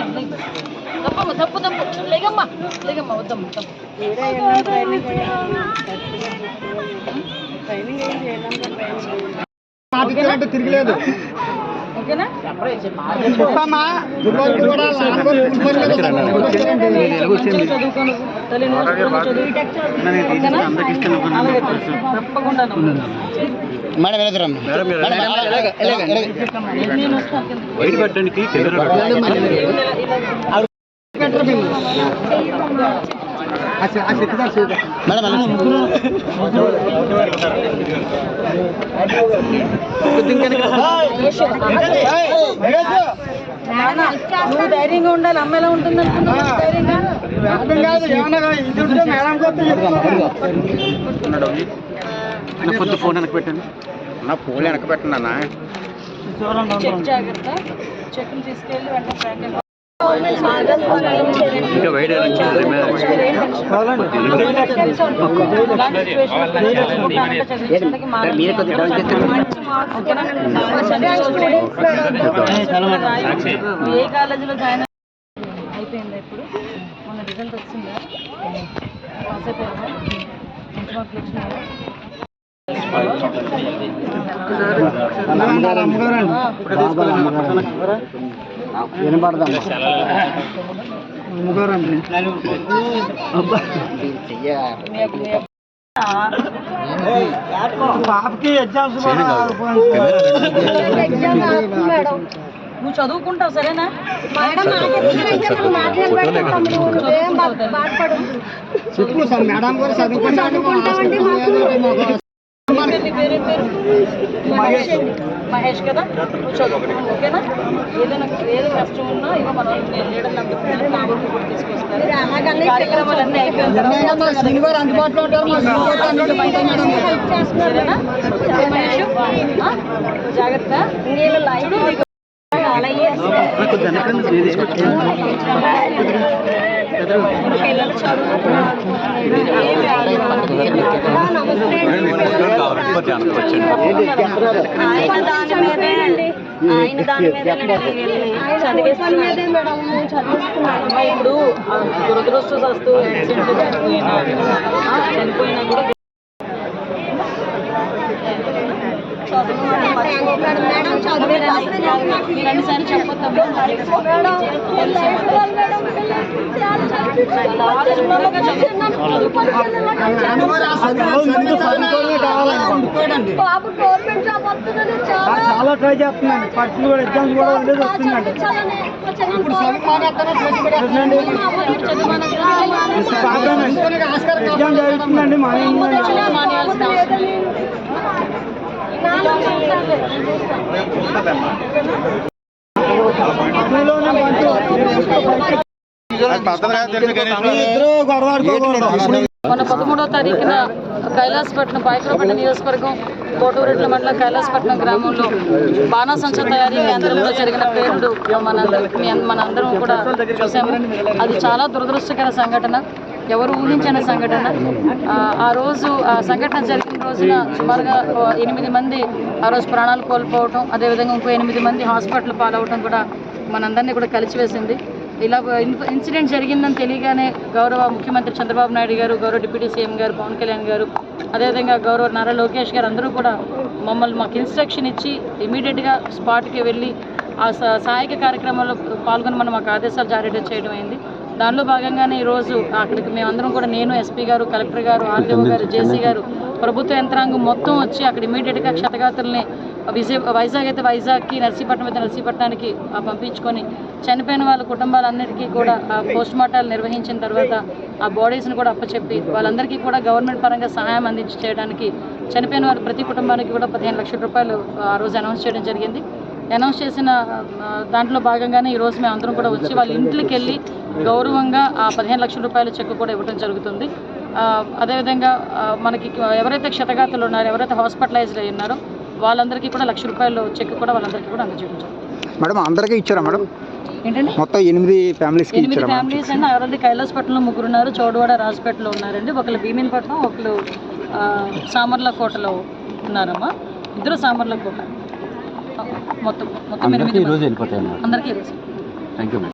తప్పు లేగమ్మా లేగమ్మా వద్దమ్మా తప్పు తిరగలేదు ఓకేనా చదువుకోను తప్పకుండా నువ్వు ధైర్యంగా ఉండాలి. అమ్మ ఎలా ఉంటుంది అనుకున్నావు ధైర్యంగా ఫోన్ వెనక పెట్టండి నా ఫోన్ వెనక పెట్టండి చెక్ జాగ్రత్త చెక్లు తీసుకెళ్ళి వెంటనే ఇంకా వైడ్ ఏ కాలేజీలో జాయిన్ అయిపోయిందా ఇప్పుడు మన రిజల్ట్ వచ్చిందా పాస్ అయిపోయిందా మంచి మార్కులు వచ్చినాయా పాపకి ఎగ్జామ్స్ నువ్వు చదువుకుంటావు సరేనా మేడం కూడా చదువుకుంటాను మహేష్ కదా నువ్వు చదువుకుంటావు ఓకేనా ఏది కష్టం ఉన్నా ఇక మనం లీడర్ నమ్ముతున్నారు నా ఊరికి కూడా తీసుకొస్తారు కార్యక్రమాలన్నీ అయిపోయిన తర్వాత సరేనా మహేష్ జాగ్రత్త చూడు పిల్లలు ఇప్పుడు దురదృష్టవస్తు చనిపోయినా కూడా మీరు అన్నిసార్లు చెప్పొద్దాము చాలా ట్రై చేస్తున్నాను పరీక్షలు కూడా ఎగ్జామ్స్ కూడా ఉండేది వస్తుందండి ఎగ్జామ్ జరుగుతుందండి మా మొన్న 13వ తారీఖున కైలాసపట్నం పాయకరపట్న నియోజకవర్గం కోటూరెడ్ల మండలం కైలాసపట్నం గ్రామంలో బాణాసంచ తయారీ కేంద్రంలో జరిగిన పేరుడు మనందరం కూడా చూసాము. అది చాలా దురదృష్టకర సంఘటన, ఎవరు ఊహించిన సంఘటన. ఆ రోజు ఆ సంఘటన జరిగిన రోజున సుమారుగా 8 మంది ఆ రోజు ప్రాణాలు కోల్పోవటం, అదేవిధంగా ఇంకో 8 మంది హాస్పిటల్ పాలవటం కూడా మనందరినీ కూడా కలిసివేసింది. ఇలా ఇన్సిడెంట్ జరిగిందని తెలియగానే గౌరవ ముఖ్యమంత్రి చంద్రబాబు నాయుడు గారు, గౌరవ డిప్యూటీ సీఎం గారు పవన్ కళ్యాణ్ గారు, అదేవిధంగా గౌరవ నారా లోకేష్ గారు అందరూ కూడా మాకు ఇన్స్ట్రక్షన్ ఇచ్చి ఇమీడియట్గా స్పాట్కి వెళ్ళి ఆ సహాయక కార్యక్రమంలో పాల్గొని మాకు ఆదేశాలు జారీ చేయడం అయింది. దానిలో భాగంగానే ఈరోజు అక్కడికి మేమందరం కూడా, నేను, ఎస్పీ గారు, కలెక్టర్ గారు, ఆర్డీఓ గారు, జేసీ గారు, ప్రభుత్వ యంత్రాంగం మొత్తం వచ్చి అక్కడ ఇమీడియట్గా క్షతగాతుల్ని వైజాగ్ అయితే వైజాగ్కి, నర్సీపట్నం అయితే నర్సీపట్నానికి పంపించుకొని చనిపోయిన వాళ్ళ కుటుంబాలన్నిటికీ కూడా పోస్ట్ మార్టాలు నిర్వహించిన తర్వాత ఆ బాడీస్ని కూడా అప్పచెప్పి వాళ్ళందరికీ కూడా గవర్నమెంట్ పరంగా సహాయం అందించి చేయడానికి చనిపోయిన వారి ప్రతి కుటుంబానికి కూడా 15 లక్షల రూపాయలు ఆ రోజు అనౌన్స్ చేయడం జరిగింది. అనౌన్స్ చేసిన దాంట్లో భాగంగానే ఈరోజు మేము అందరం కూడా వచ్చి వాళ్ళ ఇంట్లోకి వెళ్ళి గౌరవంగా ఆ 15 లక్షల రూపాయల చెక్ కూడా ఇవ్వడం జరుగుతుంది. అదేవిధంగా మనకి ఎవరైతే క్షతగాతులు ఉన్నారో, ఎవరైతే హాస్పిటలైజ్డ్ అయి ఉన్నారో వాళ్ళందరికీ కూడా 1 లక్ష రూపాయలు చెక్ కూడా వాళ్ళందరికీ కూడా అందజేయడం జరుగుతుంది. మేడం అందరికీ ఇచ్చారా మేడం? ఏంటండి మొత్తం 8 ఫ్యామిలీస్ అండి. ఎవరైతే కైలాసపట్నంలో 3 ఉన్నారు, చౌడవాడ, రాజపేటలో ఉన్నారండి, ఒకళ్ళు భీమినిపట్నం, ఒకళ్ళు సామర్లకోటలో ఉన్నారమ్మా, 2 సామర్లకోట. మొత్తం 8 అందరికీ.